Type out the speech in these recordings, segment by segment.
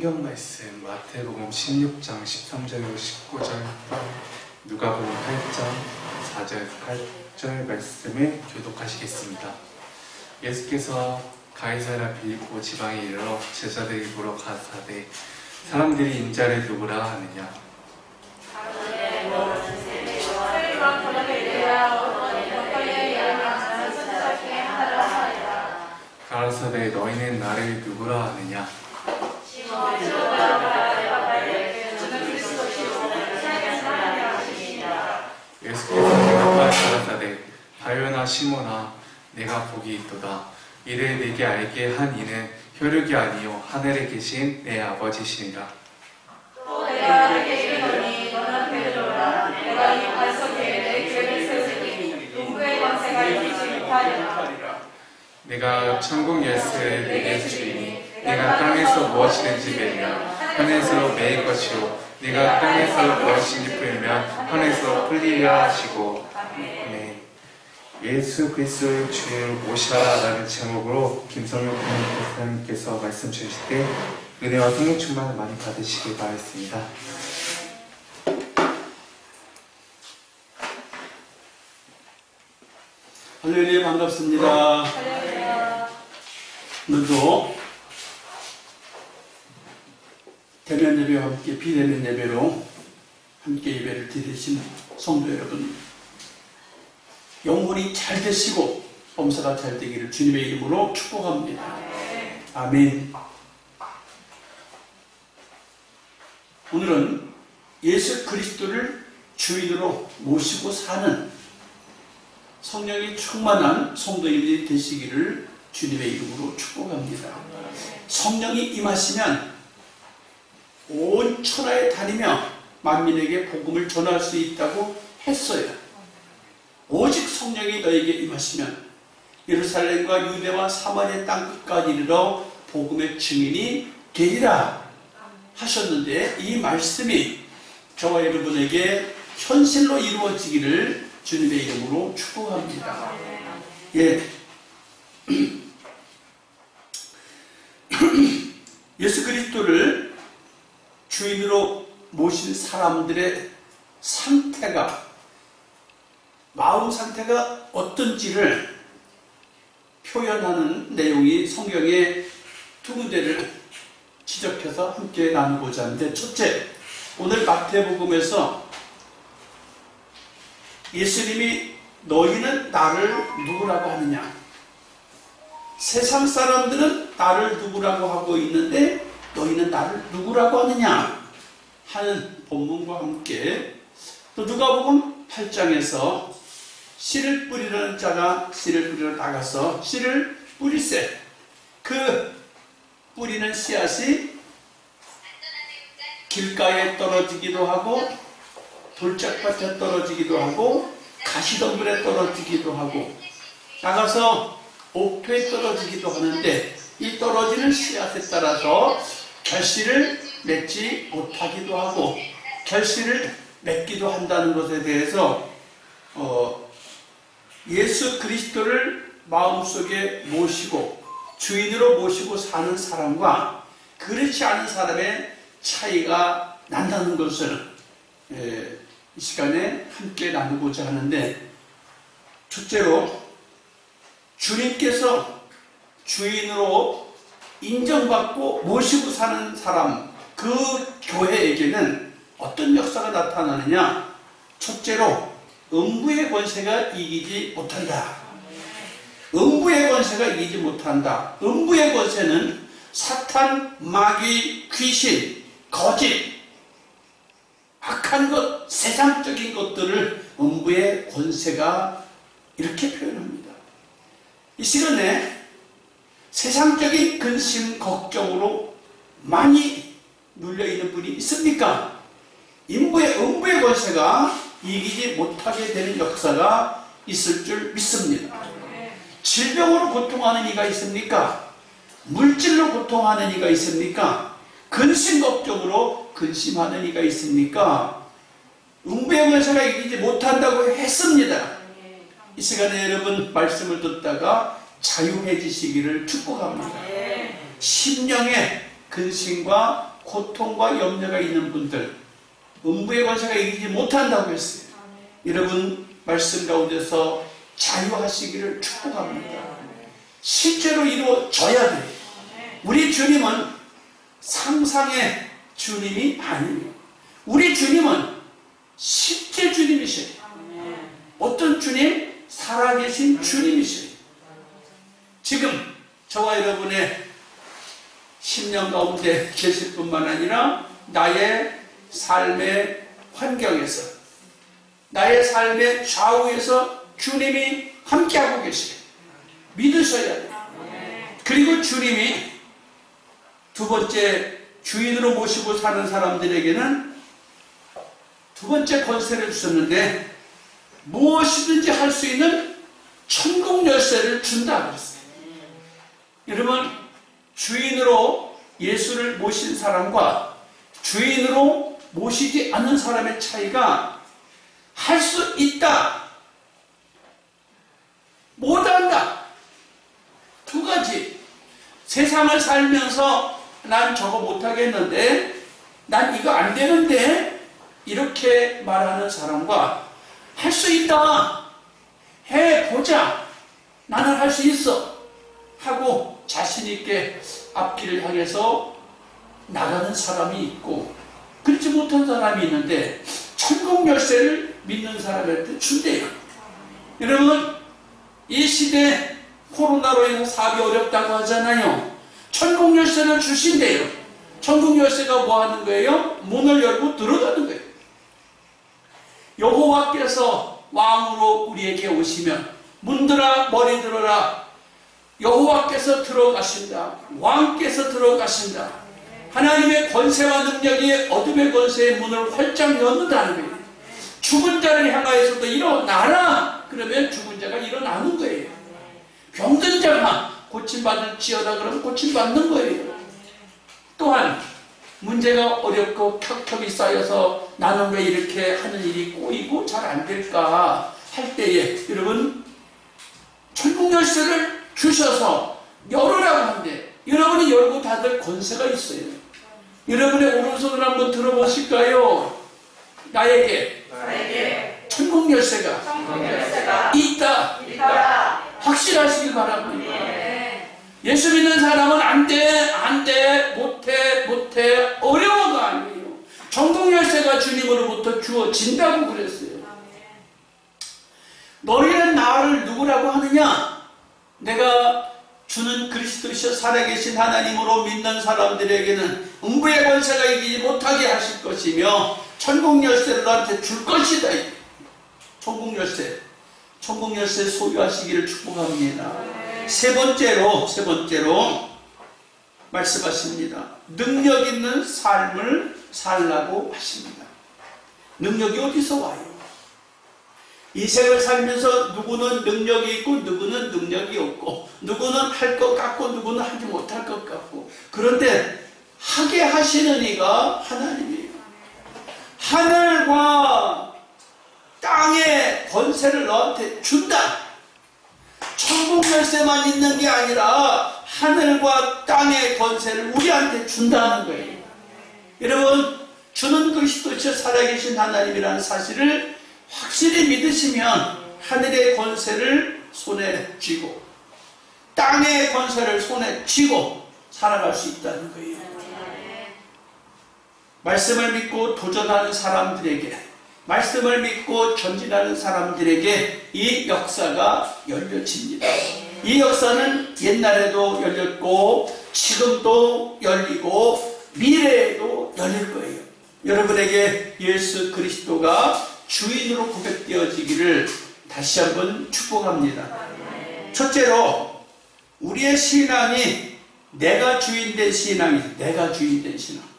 성경 말씀 마태복음 16장 13절로 19절, 누가복음 8장 4절 8절 말씀을 교독하시겠습니다. 예수께서 가이사랴 빌립보 지방에 이르러 제자들이 보러 가사대, 사람들이 인자를 누구라 하느냐? 가라사대, 너희는 나를 누구라 하느냐? 예수께서 대답하여 가라사대, 바요나 시몬아, 내가 복이 있도다. 이를 내게 알게 한 이는 혈육이 아니요 하늘에 계신 내 아버지시니라. 또 내가 알게 이르노니 너는 베드로라. 내가 이 반석에 내 교회를 세우리니 누구의 권세가 이기지 못하리라. 내가 천국 열쇠를 내게 주리니 내가 땅에서 무엇이든지 매면 하늘에서 매일 것이요 네가 땅에서 무엇이든지 풀면 하늘에서 풀리라 하시고. 아멘. 예수 그리스도의 주를 모시라라는 제목으로 김성용 목사님께서 말씀 주실 때 은혜와 성령 충만을 많이 받으시길 바라겠습니다. 할렐루야, 반갑습니다. 오늘도 대면 예배와 함께 비대면 예배로 함께 예배를 드리신 성도 여러분, 영혼이 잘 되시고 범사가 잘 되기를 주님의 이름으로 축복합니다. 아멘. 오늘은 예수 그리스도를 주인으로 모시고 사는 성령이 충만한 성도님들이 되시기를 주님의 이름으로 축복합니다. 성령이 임하시면 온 천하에 다니며 만민에게 복음을 전할 수 있다고 했어요. 오직 성령이 너에게 임하시면 예루살렘과 유대와 사마리아 땅끝까지 이르러 복음의 증인이 되리라 하셨는데, 이 말씀이 저와 여러분에게 현실로 이루어지기를 주님의 이름으로 축복합니다. 예. 예수 그리스도를 주인으로 모신 사람들의 상태가, 마음 상태가 어떤지를 표현하는 내용이 성경의 두 군데를 지적해서 함께 나누고자 하는데, 첫째, 오늘 마태복음에서 예수님이 너희는 나를 누구라고 하느냐? 세상 사람들은 나를 누구라고 하고 있는데 너희는 나를 누구라고 하느냐? 하는 본문과 함께, 또 누가복음 8장에서 씨를 뿌리는 자가 씨를 뿌리러 나가서 씨를 뿌리세, 그 뿌리는 씨앗이 길가에 떨어지기도 하고 돌짝밭에 떨어지기도 하고 가시덤불에 떨어지기도 하고 나가서 옥토에 떨어지기도 하는데, 이 떨어지는 씨앗에 따라서 결실을 맺지 못하기도 하고 결실을 맺기도 한다는 것에 대해서 예수 그리스도를 마음속에 모시고 주인으로 모시고 사는 사람과 그렇지 않은 사람의 차이가 난다는 것을 이 시간에 함께 나누고자 하는데, 첫째로 주님께서 주인으로 인정받고 모시고 사는 사람, 그 교회에게는 어떤 역사가 나타나느냐? 첫째로 음부의 권세가 이기지 못한다. 음부의 권세가 이기지 못한다. 음부의 권세는 사탄, 마귀, 귀신, 거짓, 악한 것, 세상적인 것들을 음부의 권세가 이렇게 표현합니다. 이 시간에 세상적인 근심, 걱정으로 많이 눌려있는 분이 있습니까? 음부의 권세가 이기지 못하게 되는 역사가 있을 줄 믿습니다. 질병으로 고통하는 이가 있습니까? 물질로 고통하는 이가 있습니까? 근심 걱정으로 근심하는 이가 있습니까? 음부의 권세가 이기지 못한다고 했습니다. 이 시간에 여러분 말씀을 듣다가 자유해지시기를 축복합니다. 심령의 근심과 고통과 염려가 있는 분들, 음부의 권세가 이기지 못한다고 했어요. 여러분 말씀 가운데서 자유하시기를 축복합니다. 실제로 이루어져야 돼요. 우리 주님은 상상의 주님이 아니에요. 우리 주님은 실제 주님이셔요. 어떤 주님? 살아계신 주님이셔요. 지금 저와 여러분의 심령 가운데 계실 뿐만 아니라 나의 삶의 환경에서, 나의 삶의 좌우에서 주님이 함께하고 계세요. 믿으셔야 돼요. 그리고 주님이 두 번째 주인으로 모시고 사는 사람들에게는 두 번째 권세를 주셨는데 무엇이든지 할 수 있는 천국 열쇠를 준다 그랬어요. 여러분 주인으로 예수를 모신 사람과 주인으로 모시지 않는 사람의 차이가 할 수 있다, 못한다, 두 가지. 세상을 살면서 난 저거 못하겠는데, 난 이거 안 되는데, 이렇게 말하는 사람과 할 수 있다, 해보자, 나는 할 수 있어 하고 자신있게 앞길을 향해서 나가는 사람이 있고, 그렇지 못한 사람이 있는데 천국 열쇠를 믿는 사람한테 준대요. 여러분 이 시대 코로나로 인해서 사업이 어렵다고 하잖아요. 천국 열쇠를 주신대요. 천국 열쇠가 뭐 하는 거예요? 문을 열고 들어가는 거예요. 여호와께서 왕으로 우리에게 오시면 문들아 머리 들어라. 여호와께서 들어가신다. 왕께서 들어가신다. 하나님의 권세와 능력이 어둠의 권세의 문을 활짝 여는다는 거예요. 죽은 자를 향하여서도 일어나라. 그러면 죽은 자가 일어나는 거예요. 병든 자가 고침받을지어다 그러면 고침받는 거예요. 또한 문제가 어렵고 켜켜이 쌓여서 나는 왜 이렇게 하는 일이 꼬이고 잘 안 될까 할 때에 여러분 천국 열쇠를 주셔서 열으라고 하는데 여러분이 열고 닫을 권세가 있어요. 여러분의 오른손을 한번 들어보실까요? 나에게 천국 열쇠가 있다. 확실하시길 바랍니다. 예수 믿는 사람은 안 돼, 못해, 어려워가 아니에요. 천국 열쇠가 주님으로부터 주어진다고 그랬어요. 너희는 나를 누구라고 하느냐? 내가 주는 그리스도시여 살아계신 하나님으로 믿는 사람들에게는 음부의 권세가 이기지 못하게 하실 것이며 천국 열쇠를 너한테 줄 것이다. 천국 열쇠 소유하시기를 축복합니다. 세 번째로 말씀하십니다. 능력 있는 삶을 살라고 하십니다. 능력이 어디서 와요? 이 생을 살면서 누구는 능력이 있고 누구는 능력이 없고 누구는 할 것 같고 누구는 하지 못할 것 같고, 그런데 하게 하시는 이가 하나님이에요. 하늘과 땅의 권세를 너한테 준다. 천국 열쇠만 있는 게 아니라 하늘과 땅의 권세를 우리한테 준다는 거예요. 여러분 주는 그리스도시여 살아계신 하나님이라는 사실을 확실히 믿으시면 하늘의 권세를 손에 쥐고 땅의 권세를 손에 쥐고 살아갈 수 있다는 거예요. 말씀을 믿고 도전하는 사람들에게, 말씀을 믿고 전진하는 사람들에게 이 역사가 열려집니다. 이 역사는 옛날에도 열렸고 지금도 열리고 미래에도 열릴 거예요. 여러분에게 예수 그리스도가 주인으로 고백되어지기를 다시 한번 축복합니다. 첫째로 우리의 신앙이 내가 주인된 신앙이 내가 주인된 신앙.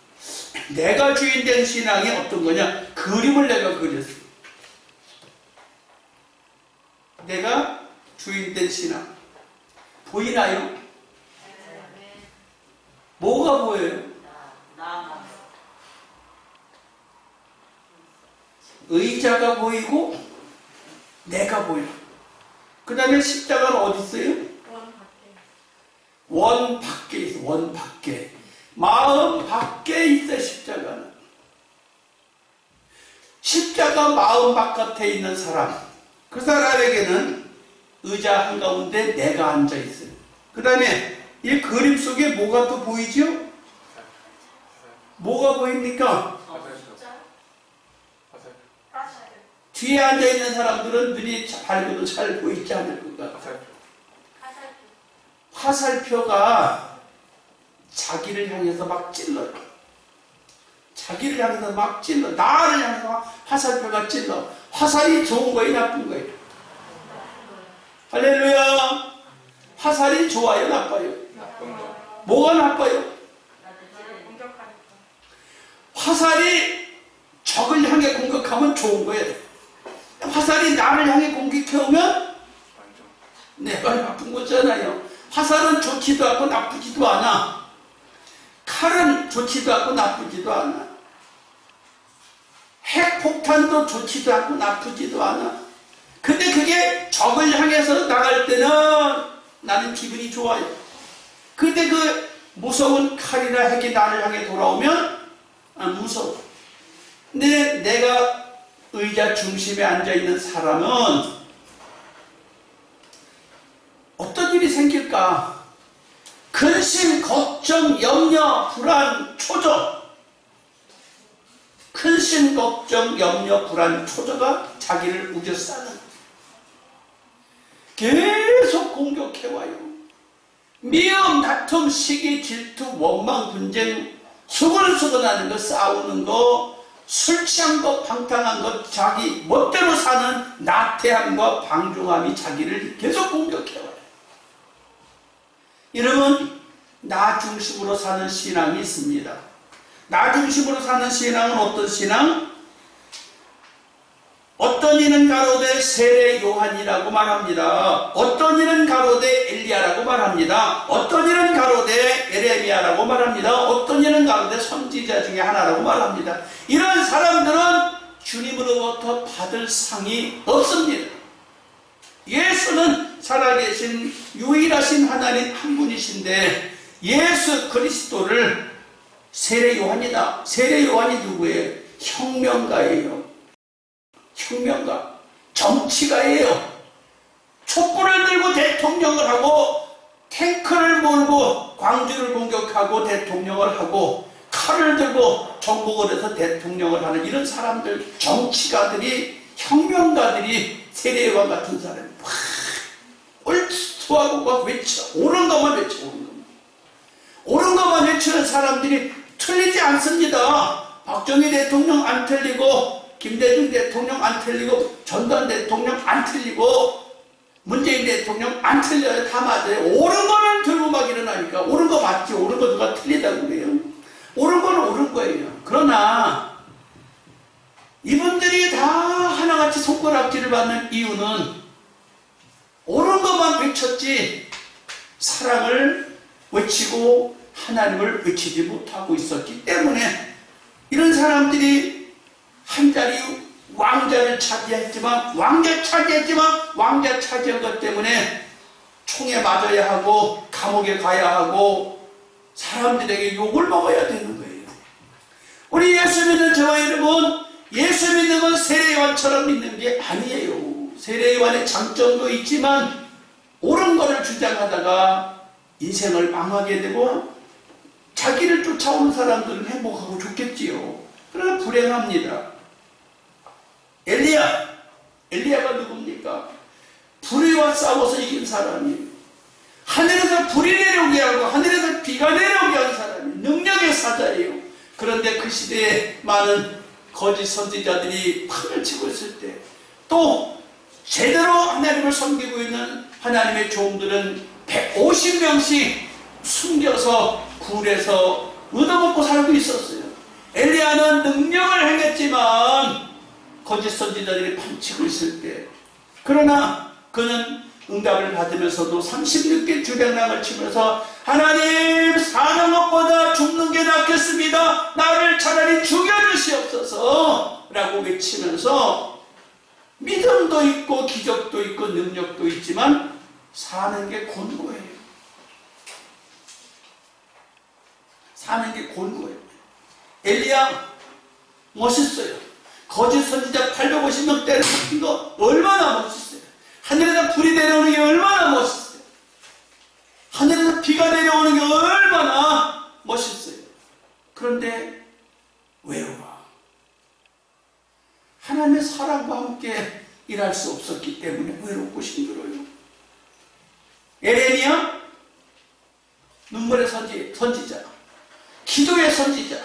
내가 주인된 신앙이 어떤 거냐? 그림을 내가 그렸어요. 내가 주인된 신앙 보이나요? 뭐가 보여요? 의자가 보이고 내가 보여. 그 다음에 십자가는 어디 있어요? 원 밖에 있어. 원 밖에. 마음 밖에 있어 십자가는. 십자가 마음 바깥에 있는 사람, 그 사람에게는 의자 한가운데 내가 앉아 있어요. 그 다음에 이 그림 속에 뭐가 또 보이죠? 뭐가 보입니까? 뒤에 앉아 있는 사람들은 눈이 밝아도 잘 보이지 않을 것 같아요. 화살표가 자기를 향해서 막 찔러요. 자기를 향해서 막 찔러. 나를 향해서 화살표가 찔러. 화살이 좋은 거예요, 나쁜 거예요? 할렐루야. 화살이 좋아요, 나빠요? 나쁜 거. 뭐가 나빠요? 화살이 적을 향해 공격하면 좋은 거예요. 화살이 나를 향해 공격해오면 완전. 내가 나쁜 거잖아요. 화살은 좋지도 않고 나쁘지도 않아. 칼은 좋지도 않고 나쁘지도 않아. 핵폭탄도 좋지도 않고 나쁘지도 않아. 근데 그게 적을 향해서 나갈 때는 나는 기분이 좋아요. 근데 그 무서운 칼이나 핵이 나를 향해 돌아오면 무서워. 근데 내가 의자 중심에 앉아있는 사람은 어떤 일이 생길까? 근심, 걱정, 염려, 불안, 초조. 근심, 걱정, 염려, 불안, 초조가 자기를 우겨싸는. 계속 공격해와요. 미움, 다툼, 시기, 질투, 원망, 분쟁, 수근수근하는 거, 싸우는 거, 술 취한 것, 방탕한 것, 자기 멋대로 사는 나태함과 방종함이 자기를 계속 공격해와요. 여러분, 나 중심으로 사는 신앙이 있습니다. 나 중심으로 사는 신앙은 어떤 신앙? 어떤 이는 가로되 세례 요한이라고 말합니다. 어떤 이는 가로되 엘리야라고 말합니다. 어떤 이는 가로되 에레미야라고 말합니다. 어떤 이는 가로되 선지자 중에 하나라고 말합니다. 이런 사람들은 주님으로부터 받을 상이 없습니다. 예수는 살아계신 유일하신 하나님 한 분이신데 예수 그리스도를 세례 요한이다. 세례 요한이 누구예요? 혁명가예요. 혁명가, 정치가예요. 촛불을 들고 대통령을 하고 탱크를 몰고 광주를 공격하고 대통령을 하고 칼을 들고 정복을 해서 대통령을 하는 이런 사람들, 정치가들이, 혁명가들이 세례요한 같은 사람이 막 옳수하고 막 외쳐. 옳은 것만 외쳐. 옳은 것만. 옳은 것만 외치는 사람들이 틀리지 않습니다. 박정희 대통령 안 틀리고 김대중 대통령 안 틀리고 전두환 대통령 안 틀리고 문재인 대통령 안 틀려요. 다 맞아요. 옳은 거는 들고 막 일어나니까 옳은 거 맞지. 옳은 거 누가 틀리다고 그래요. 옳은 거는 옳은 거예요. 그러나 이분들이 다 하나같이 손가락질을 받는 이유는 옳은 것만 외쳤지 사랑을 외치고 하나님을 외치지 못하고 있었기 때문에 이런 사람들이 한 자리 왕자 차지한 것 때문에 총에 맞아야 하고 감옥에 가야 하고 사람들에게 욕을 먹어야 되는 거예요. 우리 예수 믿는 저와 여러분, 예수 믿는 건 세례요한처럼 믿는 게 아니에요. 세례요한의 장점도 있지만 옳은 거를 주장하다가 인생을 망하게 되고 자기를 쫓아오는 사람들은 행복하고 좋겠지요. 그러나 불행합니다. 엘리야가 누굽니까? 불의와 싸워서 이긴 사람이에요. 하늘에서 불이 내려오게 하고 하늘에서 비가 내려오게 한 사람이에요. 능력의 사자예요. 그런데 그 시대에 많은 거짓 선지자들이 판을 치고 있을 때 또 제대로 하나님을 섬기고 있는 하나님의 종들은 150명씩 숨겨서 굴에서 얻어먹고 살고 있었어요. 엘리야는 능력을 행했지만 거짓 선지자들이 판치고 있을 때, 그러나 그는 응답을 받으면서도 36개 주병랑을 치면서 하나님, 사는 것보다 죽는 게 낫겠습니다. 나를 차라리 죽여주시옵소서 라고 외치면서 믿음도 있고 기적도 있고 능력도 있지만 사는 게 곤고해요. 사는 게 고른 거예요. 엘리야 멋있어요. 거짓 선지자 850명 때려잡힌 거 얼마나 멋있어요. 하늘에서 불이 내려오는 게 얼마나 멋있어요. 하늘에서 비가 내려오는 게 얼마나 멋있어요. 그런데 외로워. 하나님의 사랑과 함께 일할 수 없었기 때문에 외롭고 힘들어요. 에레미야 눈물의 선지자, 기도의 선지자,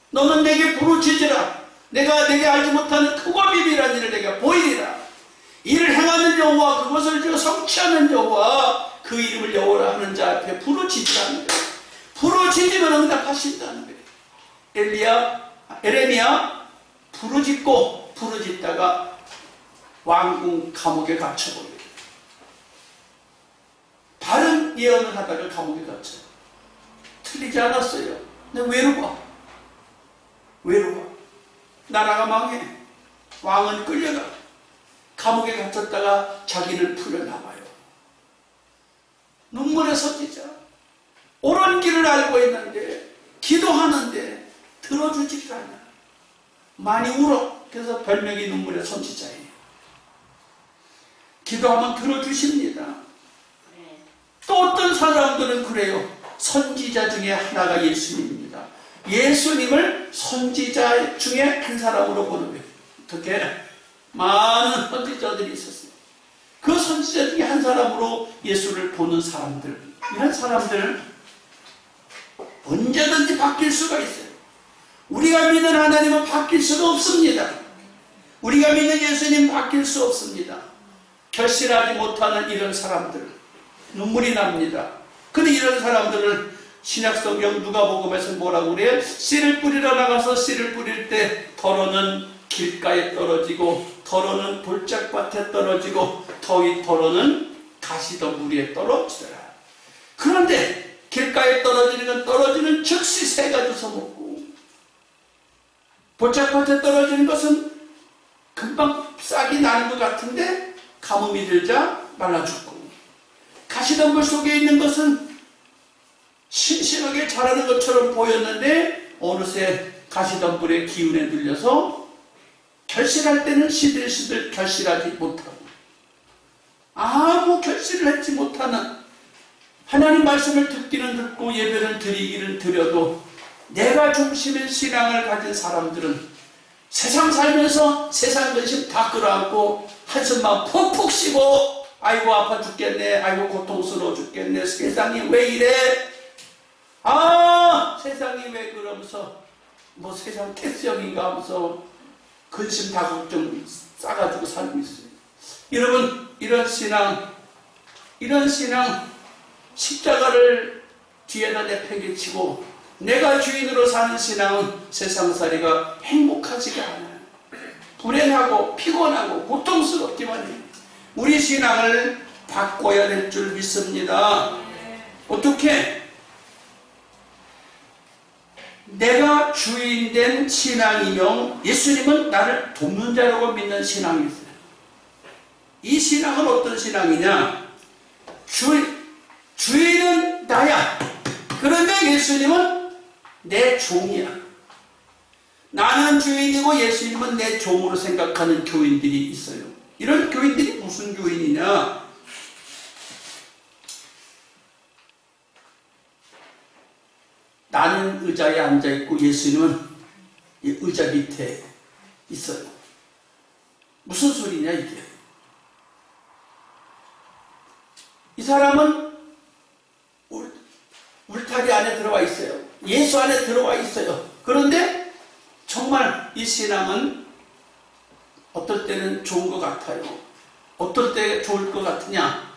너는 내게 부르짖으라. 내가 내게 알지 못하는 크고 비밀한 일을 내게 보이리라. 이를 행하는 여호와, 그것을 지어 성취하는 여호와, 그 이름을 여호라 하는 자 앞에 부르짖으라는 거예요. 부르짖으면 응답하신다는 거예요. 에레미야 부르짖다가 왕궁 감옥에 갇혀버려요. 바른 예언을 하다가 감옥에 갇혀요. 틀리지 않았어요. 근데 외로워. 나라가 망해. 왕은 끌려가. 감옥에 갇혔다가 자기를 풀려나와요. 눈물의 선지자. 옳은 길을 알고 있는데, 기도하는데 들어주지가 않아. 많이 울어. 그래서 별명이 눈물의 선지자예요. 기도하면 들어주십니다. 또 어떤 사람들은 그래요. 선지자 중에 하나가 예수님입니다. 예수님을 선지자 중에 한 사람으로 보는 거예요. 어떻게? 많은 선지자들이 있었어요. 그 선지자 중에 한 사람으로 예수를 보는 사람들, 이런 사람들 언제든지 바뀔 수가 있어요. 우리가 믿는 하나님은 바뀔 수가 없습니다. 우리가 믿는 예수님 바뀔 수 없습니다. 결실하지 못하는 이런 사람들 눈물이 납니다. 근데 이런 사람들을 신약성경 누가복음에서 뭐라고 그래요? 씨를 뿌리러 나가서 씨를 뿌릴 때 더러는 길가에 떨어지고, 더러는 돌짝밭에 떨어지고, 더러는 가시덤불 떨어지더라. 그런데 길가에 떨어지는 건 떨어지는 즉시 새가 주워 먹고, 돌짝밭에 떨어지는 것은 금방 싹이 나는 것 같은데 가뭄이 들자 말라 죽고, 가시덤불 속에 있는 것은 싱싱하게 자라는 것처럼 보였는데 어느새 가시덤불의 기운에 눌려서 결실할 때는 시들시들 결실하지 못하고, 아무 결실을 하지 못하는, 하나님 말씀을 듣기는 듣고 예배를 드리기는 드려도 내가 중심의 신앙을 가진 사람들은 세상 살면서 세상 근심 다 끌어안고 한숨만 푹푹 쉬고, 아이고 아파 죽겠네, 아이고 고통스러워 죽겠네, 세상이 왜 이래, 세상이 왜 그러면서 뭐 세상 태수형인가 하면서 근심 다 걱정 싸가지고 살고 있어요. 여러분, 이런 신앙 십자가를 뒤에다 내팽개치고 내가 주인으로 사는 신앙은 세상살이가 행복하지가 않아요. 불행하고 피곤하고 고통스럽기만 해요. 우리 신앙을 바꿔야 될 줄 믿습니다. 어떻게? 내가 주인된 신앙이며 예수님은 나를 돕는 자라고 믿는 신앙이 있어요. 이 신앙은 어떤 신앙이냐? 주인은 나야. 그런데 예수님은 내 종이야. 나는 주인이고 예수님은 내 종으로 생각하는 교인들이 있어요. 이런 교인들이 무슨 교인이냐? 나는 의자에 앉아있고 예수님은 이 의자 밑에 있어요. 무슨 소리냐 이게? 이 사람은 울타리 안에 들어와 있어요. 예수 안에 들어와 있어요. 그런데 정말 이 신앙은 어떨 때는 좋은 것 같아요. 어떨 때 좋을 것 같으냐?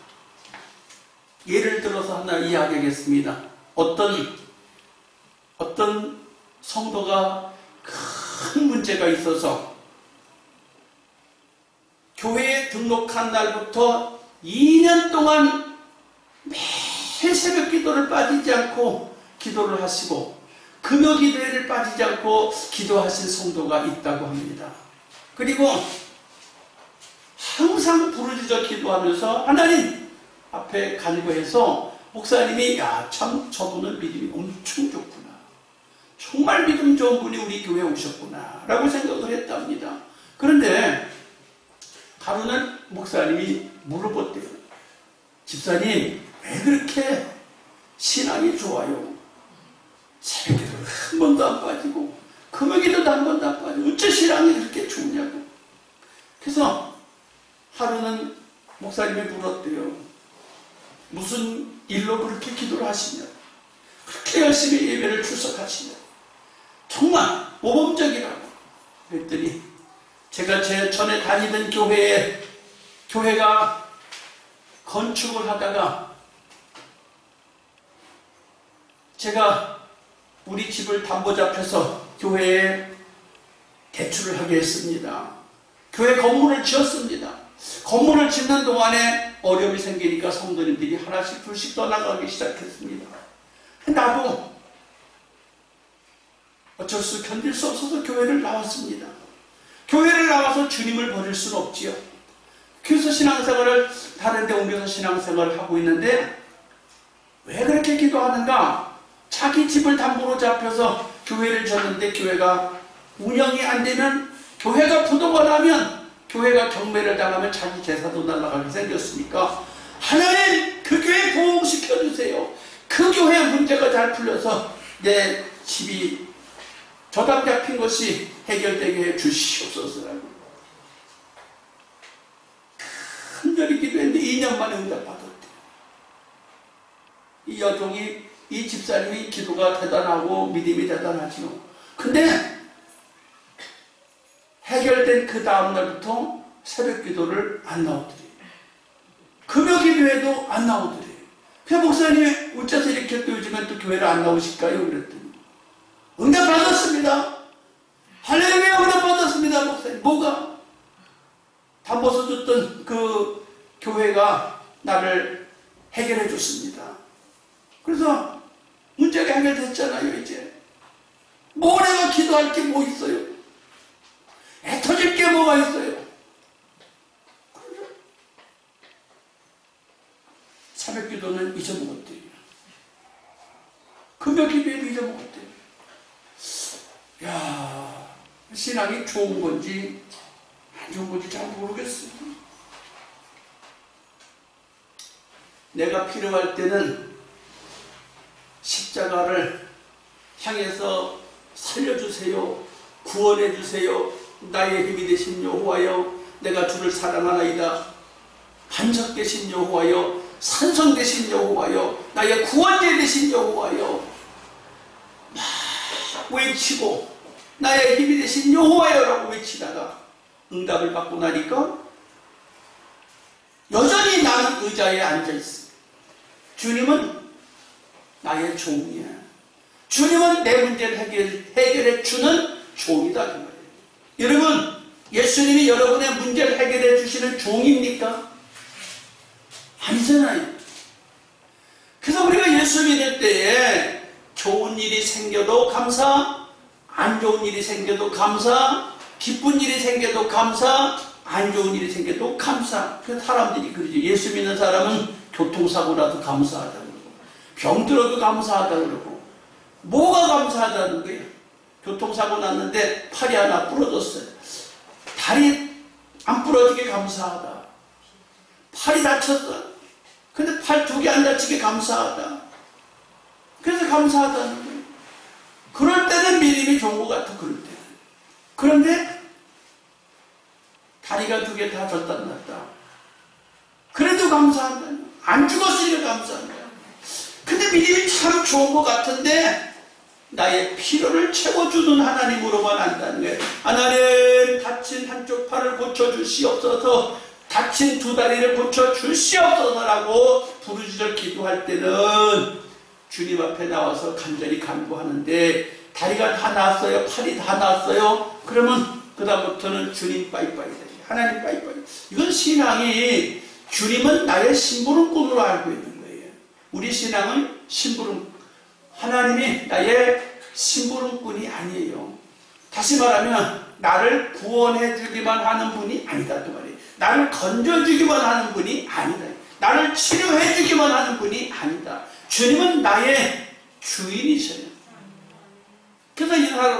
예를 들어서 하나 이야기하겠습니다. 어떤 성도가 큰 문제가 있어서 교회에 등록한 날부터 2년 동안 매일 새벽 기도를 빠지지 않고 기도를 하시고 금요 기도회를 빠지지 않고 기도하신 성도가 있다고 합니다. 그리고 항상 부르짖어 기도하면서 하나님 앞에 간구해서 목사님이 참 저분은 믿음이 엄청 좋구나. 정말 믿음 좋은 분이 우리 교회에 오셨구나 라고 생각을 했답니다. 그런데 하루는 목사님이 물어봤대요. 집사님, 왜 그렇게 신앙이 좋아요? 새벽에도 한 번도 안 빠지고 금요일에도 한 번도 안 빠지고 어째 신앙이 그렇게 좋냐고. 그래서 하루는 목사님이 물었대요. 무슨 일로 그렇게 기도를 하시냐? 그렇게 열심히 예배를 출석하시냐? 정말 모범적이라고. 그랬더니 제가 제 전에 다니던 교회가 건축을 하다가 제가 우리 집을 담보 잡혀서 교회에 대출을 하게 했습니다. 교회 건물을 지었습니다. 건물을 짓는 동안에 어려움이 생기니까 성도님들이 하나씩 둘씩 떠나가기 시작했습니다. 나도 어쩔 수 견딜 수 없어서 교회를 나왔습니다. 교회를 나와서 주님을 버릴 수는 없지요. 그래서 신앙생활을 다른 데 옮겨서 신앙생활을 하고 있는데 왜 그렇게 기도하는가? 자기 집을 담보로 잡혀서 교회를 졌는데 교회가 운영이 안 되면, 교회가 부도가 나면, 교회가 경매를 당하면 자기 재산도 날아가게 생겼으니까 하나님 그 교회 부흥시켜주세요. 그 교회 문제가 잘 풀려서 내 집이 저당 잡힌 것이 해결되게 해 주시옵소서라고 간절히 기도했는데 2년 만에 응답받았대요. 이 여종이, 이 집사님이 기도가 대단하고 믿음이 대단하지요. 근데 해결된 그 다음날부터 새벽 기도를 안 나오더래요. 금요 기도에도 안 나오더래요. 그래서 목사님 어째서 이렇게 또 요즘엔 또 교회를 안 나오실까요? 그랬더니 응답 받았습니다. 할렐루야, 응답 받았습니다. 목사님. 뭐가? 담보 써줬던 그 교회가 나를 해결해 줬습니다. 그래서 문제가 해결됐잖아요. 이제 뭐 내가 기도할 게 뭐 있어요? 애터질 게 뭐가 있어요? 새벽 기도는 잊어먹었대요. 금요 기도에도 잊어먹었대요. 야, 신앙이 좋은 건지 안 좋은 건지 잘 모르겠어요. 내가 필요할 때는 십자가를 향해서 살려주세요, 구원해주세요, 나의 힘이 되신 여호와여, 내가 주를 사랑하나이다, 반석 되신 여호와여, 산성 되신 여호와여, 나의 구원자 되신 여호와여 막 외치고 나의 힘이 되신 여호와여라고 외치다가 응답을 받고 나니까 여전히 나는 의자에 앉아있어요. 주님은 나의 종이야. 주님은 내 문제를 해결해 주는 종이다. 그 말이에요. 여러분, 예수님이 여러분의 문제를 해결해 주시는 종입니까? 아니잖아요. 그래서 우리가 예수 믿을 때에 좋은 일이 생겨도 감사, 안 좋은 일이 생겨도 감사, 기쁜 일이 생겨도 감사, 안 좋은 일이 생겨도 감사. 그 사람들이 그러죠. 예수 믿는 사람은 교통사고 나도 감사하다 그러고, 병 들어도 감사하다 그러고. 뭐가 감사하다는 거예요? 교통사고 났는데 팔이 하나 부러졌어요. 다리 안 부러지게 감사하다. 팔이 다쳤어. 근데 팔 2개 안 다치게 감사하다. 그래서 감사하다는 거예요. 그럴 때는 믿음이 좋은 것 같아. 그럴 때는. 그런데 다리가 2개 다 절단났다. 그래도 감사한다. 안 죽었으니까 감사한다. 근데 믿음이 참 좋은 것 같은데 나의 필요를 채워주는 하나님으로만 안다는 거예요. 하나님, 다친 한쪽 팔을 고쳐주시옵소서, 다친 2 다리를 고쳐주시옵소서라고 부르짖어 기도할 때는 주님 앞에 나와서 간절히 간구하는데 다리가 다 났어요, 팔이 다 났어요. 그러면 그 다음부터는 주님 빠이빠이, 하나님 빠이빠이. 이건 신앙이 주님은 나의 심부름꾼으로 알고 있는 거예요. 우리 신앙은 심부름, 하나님이 나의 심부름꾼이 아니에요. 다시 말하면 나를 구원해 주기만 하는 분이 아니다 그 말이에요. 나를 건져주기만 하는 분이 아니다. 나를 치료해 주기만 하는 분이 아니다. 주님은 나의 주인이셔요. 그래서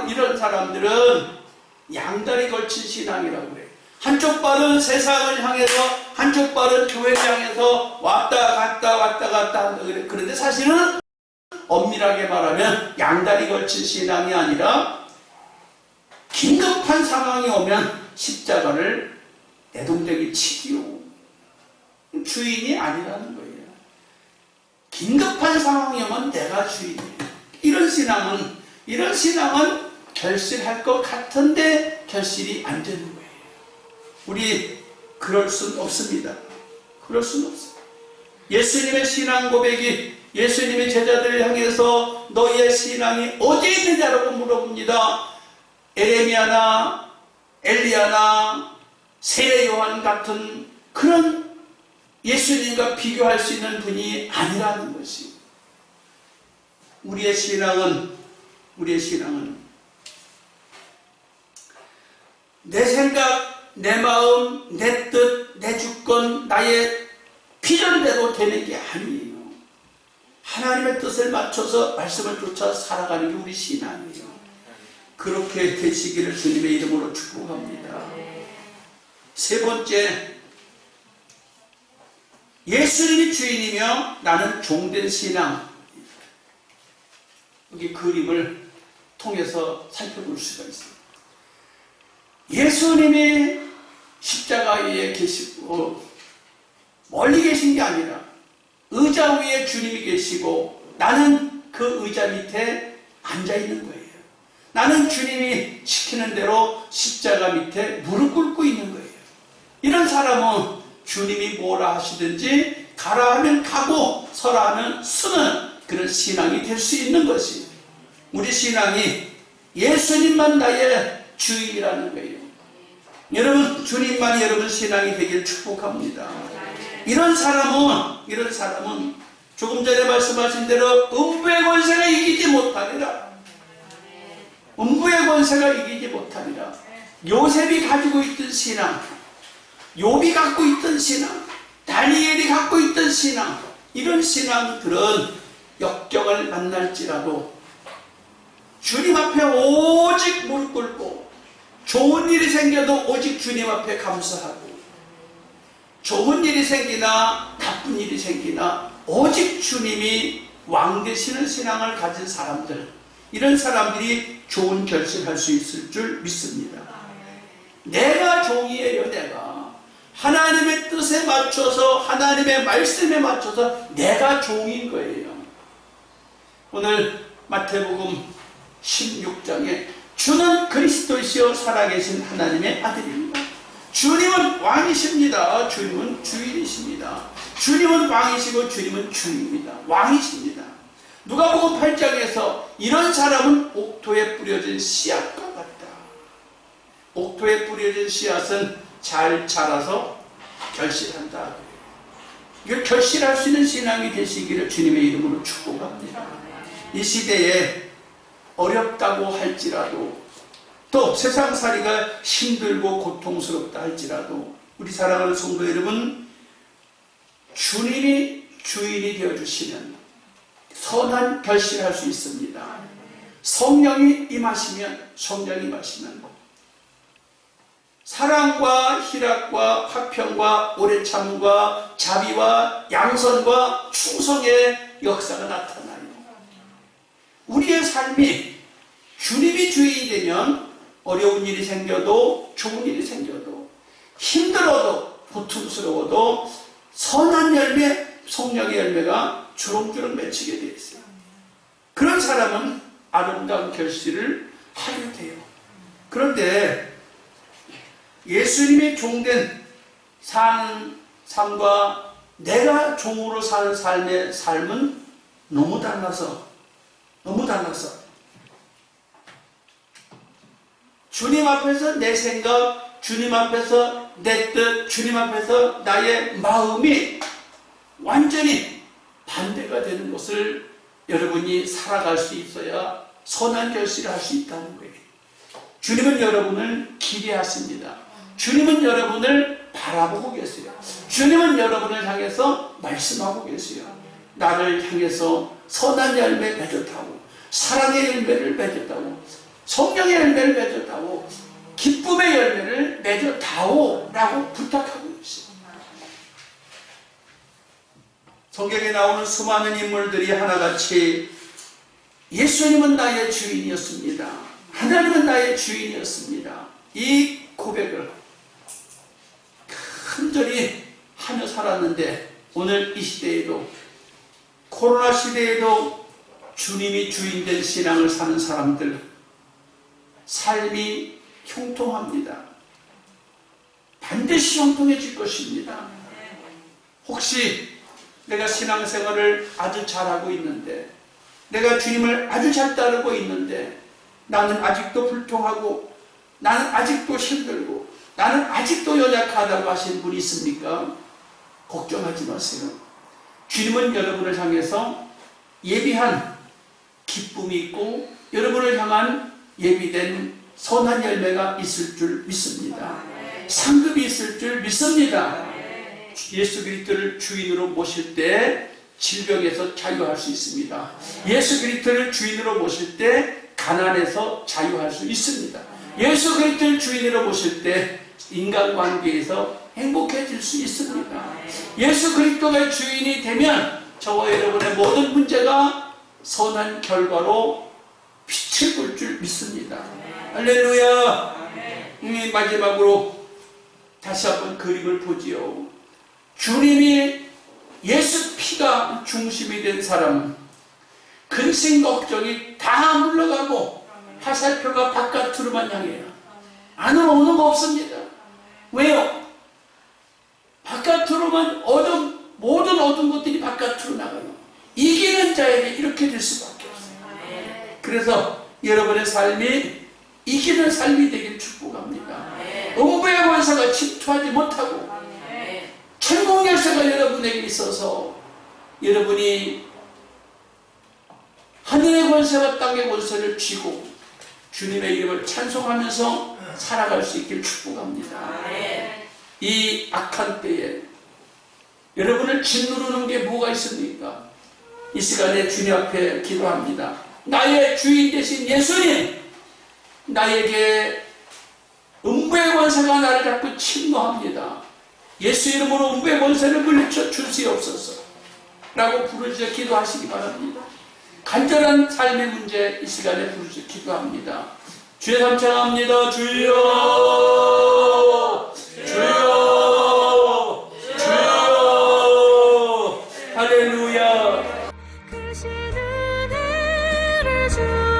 이런 사람들은 양다리 걸친 신앙이라고 그래요. 한쪽 발은 세상을 향해서 한쪽 발은 교회를 향해서 왔다 갔다 한다 그래. 그런데 사실은 엄밀하게 말하면 양다리 걸친 신앙이 아니라 긴급한 상황이 오면 십자가를 내동댕이 치기요. 주인이 아니라는 거예요. 긴급한 상황이 오면 내가 주인이에요. 이런 신앙은 결실할 것 같은데 결실이 안 되는 거예요. 우리 그럴 순 없습니다. 그럴 순 없어요. 예수님의 신앙 고백이 예수님의 제자들을 향해서 너희의 신앙이 어디에 있느냐라고 물어봅니다. 에레미야나 엘리야나 세 요한 같은 그런 예수님과 비교할 수 있는 분이 아니라는 것이 우리의 신앙은 내 생각, 내 마음, 내 뜻, 내 주권, 나의 비전대로 되는 게 아니에요. 하나님의 뜻을 맞춰서 말씀을 쫓아 살아가는 게 우리 신앙이에요. 그렇게 되시기를 주님의 이름으로 축복합니다. 세 번째, 예수님이 주인이며 나는 종된 신앙. 여기 그림을 통해서 살펴볼 수가 있습니다. 예수님이 십자가 위에 계시고 멀리 계신 게 아니라 의자 위에 주님이 계시고 나는 그 의자 밑에 앉아 있는 거예요. 나는 주님이 시키는 대로 십자가 밑에 무릎 꿇고 있는 거예요. 이런 사람은 주님이 뭐라 하시든지 가라 하면 가고 서라 하면 서는 그런 신앙이 될 수 있는 것이 우리 신앙이 예수님만 나의 주인이라는 거예요. 여러분 주님만이 여러분 신앙이 되길 축복합니다. 이런 사람은 조금 전에 말씀하신 대로 음부의 권세가 이기지 못하리라. 음부의 권세가 이기지 못하리라. 요셉이 가지고 있던 신앙, 욥이 갖고 있던 신앙, 다니엘이 갖고 있던 신앙, 이런 신앙들은 역경을 만날지라도 주님 앞에 오직 무릎 꿇고 좋은 일이 생겨도 오직 주님 앞에 감사하고 좋은 일이 생기나 나쁜 일이 생기나 오직 주님이 왕 되시는 신앙을 가진 사람들, 이런 사람들이 좋은 결실할 수 있을 줄 믿습니다. 내가 종이에요. 내가 하나님의 뜻에 맞춰서 하나님의 말씀에 맞춰서 내가 종인 거예요. 오늘 마태복음 16장에 주는 그리스도이시여 살아계신 하나님의 아들입니다. 주님은 왕이십니다. 주님은 주인이십니다. 주님은 왕이시고 주님은 주인입니다. 왕이십니다. 누가복음 8장에서 이런 사람은 옥토에 뿌려진 씨앗과 같다. 옥토에 뿌려진 씨앗은 잘 자라서 결실한다. 이거 결실할 수 있는 신앙이 되시기를 주님의 이름으로 축복합니다. 이 시대에 어렵다고 할지라도 또 세상살이가 힘들고 고통스럽다 할지라도 우리 사랑하는 성도 여러분, 주님이 주인이 되어주시면 선한 결실할 수 있습니다. 성령이 임하시면 사랑과 희락과 화평과 오래 참음과 자비와 양선과 충성의 역사가 나타나요. 우리의 삶이 주님이 주인이 되면 어려운 일이 생겨도 좋은 일이 생겨도 힘들어도 고통스러워도 선한 열매, 성령의 열매가 주렁주렁 맺히게 되어 있어요. 그런 사람은 아름다운 결실을 하게 돼요. 그런데 예수님이 종된 사는 삶과 내가 종으로 사는 삶의 삶은 너무 달라서 주님 앞에서 내 생각, 주님 앞에서 내 뜻, 주님 앞에서 나의 마음이 완전히 반대가 되는 것을 여러분이 살아갈 수 있어야 선한 결실을 할 수 있다는 거예요. 주님은 여러분을 기대하십니다. 주님은 여러분을 바라보고 계세요. 주님은 여러분을 향해서 말씀하고 계세요. 나를 향해서 선한 열매 맺었다고, 사랑의 열매를 맺었다고, 성령의 열매를 맺었다고, 기쁨의 열매를 맺었다오 라고 부탁하고 있습니다. 성경에 나오는 수많은 인물들이 하나같이 예수님은 나의 주인이었습니다, 하나님은 나의 주인이었습니다, 이 고백을 간절히 하며 살았는데, 오늘 이 시대에도, 코로나 시대에도 주님이 주인된 신앙을 사는 사람들, 삶이 형통합니다. 반드시 형통해질 것입니다. 혹시 내가 신앙생활을 아주 잘하고 있는데, 내가 주님을 아주 잘 따르고 있는데, 나는 아직도 불통하고, 나는 아직도 힘들고, 나는 아직도 연약하다고 하신 분이 있습니까? 걱정하지 마세요. 주님은 여러분을 향해서 예비한 기쁨이 있고, 여러분을 향한 예비된 선한 열매가 있을 줄 믿습니다. 상급이 있을 줄 믿습니다. 예수 그리스도를 주인으로 모실 때 질병에서 자유할 수 있습니다. 예수 그리스도를 주인으로 모실 때 가난에서 자유할 수 있습니다. 예수 그리스도를 주인으로 모실 때 인간관계에서 행복해질 수 있습니다. 예수 그리스도가 주인이 되면 저와 여러분의 모든 문제가 선한 결과로 빛을 볼 줄 믿습니다. 할렐루야. 마지막으로 다시 한번 그림을 보지요. 주님이 예수 피가 중심이 된 사람, 근심 걱정이 다 물러가고 화살표가 바깥으로만 향해요. 안으로 오는 거 없습니다. 왜요? 바깥으로만 모든 어두운 것들이 바깥으로 나가요. 이기는 자에게 이렇게 될 수밖에 없어요. 그래서 여러분의 삶이 이기는 삶이 되길 축복합니다. 음부의 권세가 침투하지 못하고 천국 열쇠가 여러분에게 있어서 여러분이 하늘의 권세와 땅의 권세를 쥐고 주님의 이름을 찬송하면서 살아갈 수 있길 축복합니다. 이 악한 때에 여러분을 짓누르는 게 뭐가 있습니까? 이 시간에 주님 앞에 기도합니다. 나의 주인 되신 예수님, 나에게 음부의 권세가 나를 자꾸 침노합니다. 예수 이름으로 음부의 권세를 물리쳐 주시옵소서 라고 부르짖어 기도하시기 바랍니다. 간절한 삶의 문제 이 시간에 부르짖어 기도합니다. 주의 삼창합니다. 주여, 주여, 주여. 할렐루야. 그 시간을 주